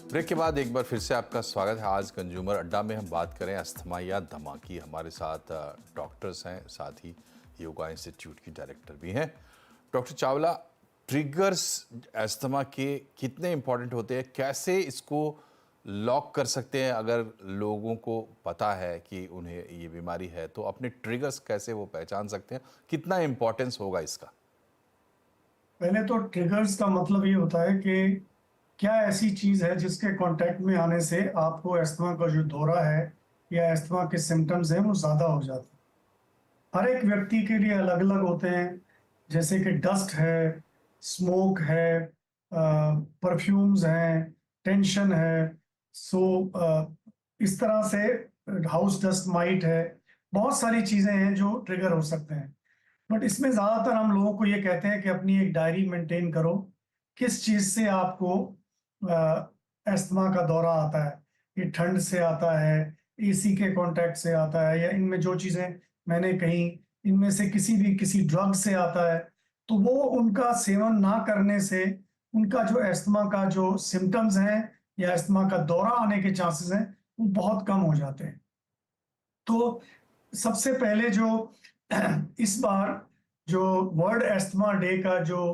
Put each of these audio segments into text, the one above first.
Break के बाद एक बार फिर से आपका स्वागत है। आज कंज्यूमर अड्डा में हम बात करें अस्थमा या दमा की। हमारे साथ डॉक्टर्स हैं, साथ ही योगा इंस्टीट्यूट की डायरेक्टर भी हैं। डॉक्टर चावला, ट्रिगर्स अस्थमा के कितने इंपॉर्टेंट होते हैं, कैसे इसको लॉक कर सकते हैं? अगर लोगों को पता है कि उन्हें ये बीमारी है तो अपने ट्रिगर्स कैसे वो पहचान सकते हैं, कितना इंपॉर्टेंस होगा इसका? पहले तो ट्रिगर्स का मतलब ये होता है कि क्या ऐसी चीज है जिसके कांटेक्ट में आने से आपको अस्थमा का जो दौरा है या अस्थमा के सिम्टम्स हैं वो ज्यादा हो जाते हैं। हर एक व्यक्ति के लिए अलग अलग होते हैं, जैसे कि डस्ट है, स्मोक है, परफ्यूम्स हैं, टेंशन है। सो इस तरह से हाउस डस्ट माइट है, बहुत सारी चीजें हैं जो ट्रिगर हो सकते हैं। बट इसमें ज्यादातर हम लोगों को ये कहते हैं कि अपनी एक डायरी मेंटेन करो, किस चीज से आपको अस्थमा का दौरा आता है। ये ठंड से आता है, एसी के कांटेक्ट से आता है, या इनमें जो चीजें मैंने कही इनमें से किसी ड्रग से आता है। तो वो उनका सेवन ना करने से उनका जो अस्थमा का जो सिम्टम्स हैं या अस्थमा का दौरा आने के चांसेस हैं वो बहुत कम हो जाते हैं। तो सबसे पहले जो इस बार जो वर्ल्ड एस्थमा डे का जो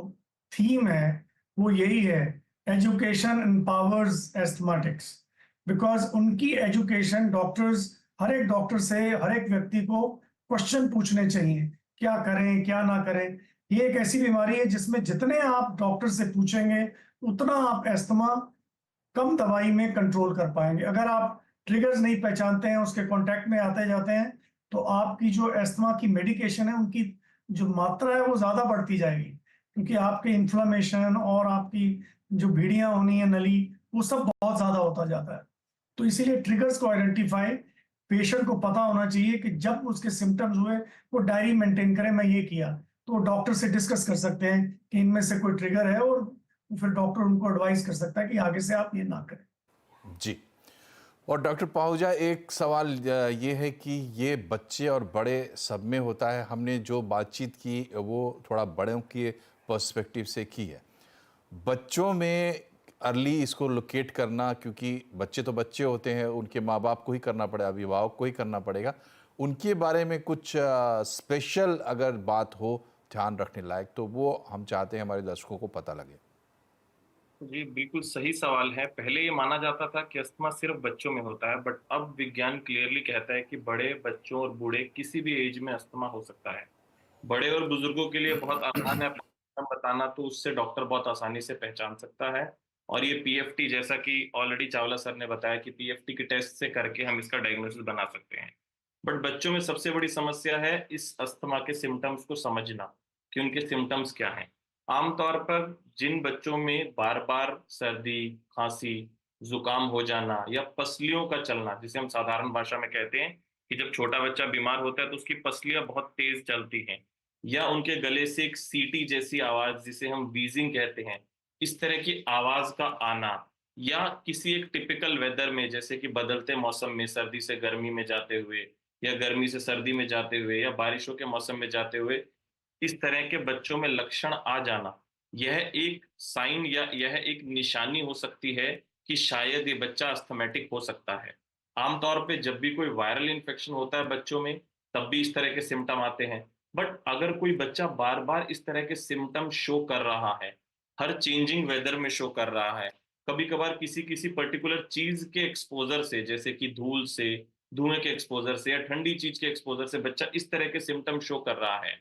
थीम है वो यही है, एजुकेशन एम्पावर्स एस्थमेटिक्स। बिकॉज उनकी एजुकेशन डॉक्टर्स, हर एक डॉक्टर से हर एक व्यक्ति को क्वेश्चन पूछने चाहिए, क्या करें क्या ना करें। ये एक ऐसी बीमारी है जिसमें जितने आप डॉक्टर से पूछेंगे उतना आप एस्थमा कम दवाई में कंट्रोल कर पाएंगे। अगर आप ट्रिगर्स नहीं पहचानते हैं, उसके कांटेक्ट में आते जाते हैं, तो आपकी जो अस्थमा की मेडिकेशन है उनकी जो मात्रा है वो ज्यादा बढ़ती जाएगी, क्योंकि आपके इन्फ्लामेशन और आपकी जो भीड़ियां होनी है नली, वो सब बहुत ज्यादा होता जाता है। तो इसीलिए ट्रिगर्स को आइडेंटिफाई पेशेंट को पता होना चाहिए कि जब उसके सिम्टम्स हुए वो डायरी मेंटेन करें, मैं ये किया। तो वो डॉक्टर से डिस्कस कर सकते हैं कि इनमें से कोई ट्रिगर है, और फिर डॉक्टर उनको एडवाइस कर सकता है कि आगे से आप ये ना करें। जी। और डॉक्टर पाहुजा, एक सवाल ये है कि ये बच्चे और बड़े सब में होता है। हमने जो बातचीत की वो थोड़ा बड़ों के पर्सपेक्टिव से की है। बच्चों में अर्ली इसको लोकेट करना, क्योंकि बच्चे तो बच्चे होते हैं, उनके माँ बाप को ही करना पड़ेगा, अभिभावक को ही करना पड़ेगा। उनके बारे में कुछ स्पेशल अगर बात हो ध्यान रखने लायक, तो वो हम चाहते हैं हमारे दर्शकों को पता लगे। जी बिल्कुल सही सवाल है। पहले ये माना जाता था कि अस्थमा सिर्फ बच्चों में होता है, बट अब विज्ञान क्लियरली कहता है कि बड़े, बच्चों और बूढ़े किसी भी एज में अस्थमा हो सकता है। बड़े और बुजुर्गों के लिए बहुत आसान है बताना, तो उससे डॉक्टर बहुत आसानी से पहचान सकता है। और ये पीएफटी, जैसा कि ऑलरेडी चावला सर ने बताया, कि पीएफटी के टेस्ट से करके हम इसका डायग्नोसिस बना सकते हैं। बट बच्चों में सबसे बड़ी समस्या है इस अस्थमा के सिम्टम्स को समझना, कि उनके सिम्टम्स क्या हैं। आमतौर पर जिन बच्चों में बार बार सर्दी, खांसी, जुकाम हो जाना या पसलियों का चलना, जिसे हम साधारण भाषा में कहते हैं कि जब छोटा बच्चा बीमार होता है तो उसकी पसलियां बहुत तेज चलती हैं, या उनके गले से एक सीटी जैसी आवाज, जिसे हम वीजिंग कहते हैं, इस तरह की आवाज का आना, या किसी एक टिपिकल वेदर में, जैसे कि बदलते मौसम में सर्दी से गर्मी में जाते हुए, या गर्मी से सर्दी में जाते हुए, या बारिशों के मौसम में जाते हुए, इस तरह के बच्चों में लक्षण आ जाना, यह एक साइन या यह एक निशानी हो सकती है कि शायद ये बच्चा अस्थमेटिक हो सकता है। आमतौर पे जब भी कोई वायरल इन्फेक्शन होता है बच्चों में, तब भी इस तरह के सिम्टम आते हैं। बट अगर कोई बच्चा बार बार इस तरह के सिम्टम शो कर रहा है, हर चेंजिंग वेदर में शो कर रहा है, कभी कभार किसी किसी पर्टिकुलर चीज के एक्सपोजर से, जैसे कि धूल से, धुएं के एक्सपोजर से, या ठंडी चीज के एक्सपोजर से बच्चा इस तरह के सिम्टम शो कर रहा है,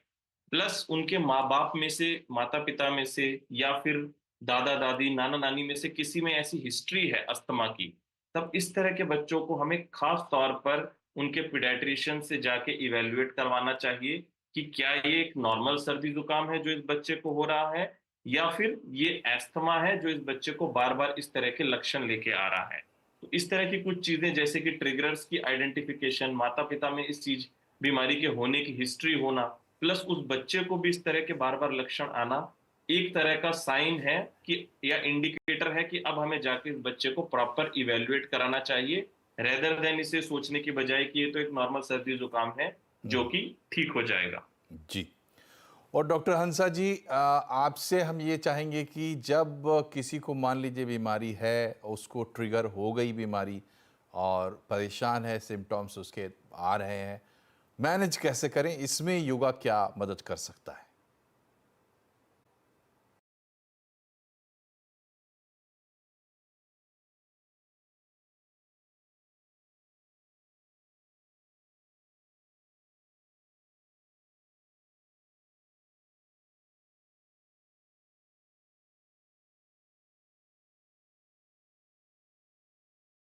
प्लस उनके माँ बाप में से, माता पिता में से, या फिर दादा दादी, नाना नानी में से किसी में ऐसी हिस्ट्री है अस्थमा की, तब इस तरह के बच्चों को हमें खास तौर पर उनके पीडियाट्रिशियन से जाके इवेल्युएट करवाना चाहिए कि क्या ये एक नॉर्मल सर्दी जुकाम है जो इस बच्चे को हो रहा है, या फिर ये एस्थमा है जो इस बच्चे को बार बार इस तरह के लक्षण लेके आ रहा है। तो इस तरह की कुछ चीजें, जैसे कि ट्रिगर्स की आइडेंटिफिकेशन, माता पिता में इस चीज बीमारी के होने की हिस्ट्री होना, प्लस उस बच्चे को भी इस तरह के बार बार लक्षण आना, एक तरह का साइन है कि, या इंडिकेटर है कि अब हमें जाके इस बच्चे को प्रॉपर इवेल्युएट कराना चाहिए, रेदर देन इसे सोचने की बजाय कि ये तो एक नॉर्मल सर्दी जुकाम है जो कि ठीक हो जाएगा। जी। और डॉक्टर हंसा जी, आपसे हम ये चाहेंगे कि जब किसी को मान लीजिए बीमारी है, उसको ट्रिगर हो गई बीमारी और परेशान है, सिम्टम्स उसके आ रहे हैं, मैनेज कैसे करें? इसमें योगा क्या मदद कर सकता है?